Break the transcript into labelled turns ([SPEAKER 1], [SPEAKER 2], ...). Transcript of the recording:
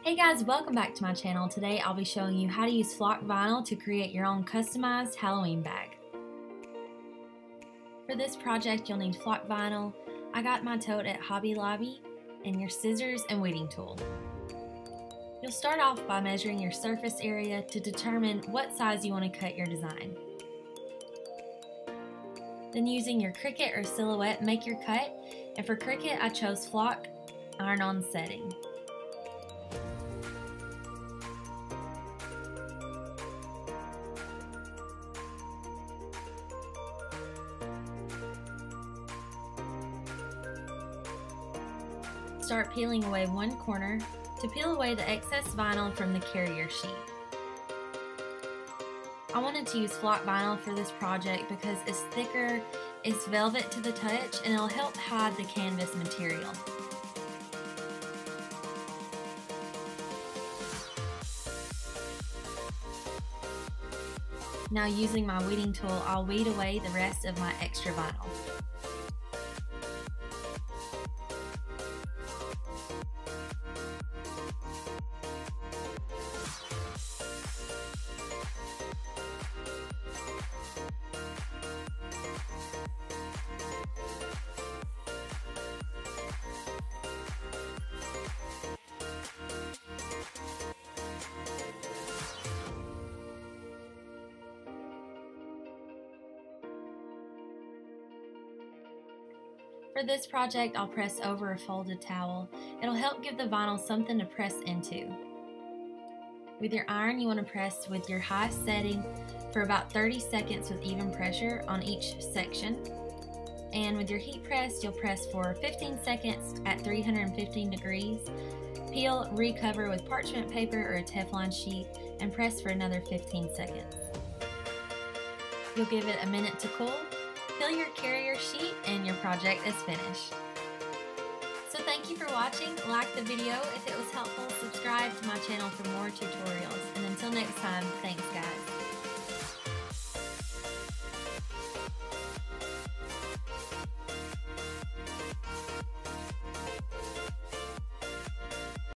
[SPEAKER 1] Hey guys, welcome back to my channel. Today I'll be showing you how to use flock vinyl to create your own customized Halloween bag. For this project you'll need flock vinyl. I got my tote at Hobby Lobby, and your scissors and weeding tool. You'll start off by measuring your surface area to determine what size you want to cut your design. Then using your Cricut or Silhouette, make your cut, and for Cricut I chose flock iron-on setting. Start peeling away one corner to peel away the excess vinyl from the carrier sheet. I wanted to use flock vinyl for this project because it's thicker, it's velvet to the touch, and it'll help hide the canvas material. Now using my weeding tool, I'll weed away the rest of my extra vinyl. For this project, I'll press over a folded towel. It'll help give the vinyl something to press into. With your iron, you want to press with your high setting for about 30 seconds with even pressure on each section. And with your heat press, you'll press for 15 seconds at 315 degrees. Peel, recover with parchment paper or a Teflon sheet, and press for another 15 seconds. You'll give it a minute to cool. Peel your carrier sheet and your project is finished. So thank you for watching. Like the video if it was helpful, subscribe to my channel for more tutorials, and until next time, thanks guys.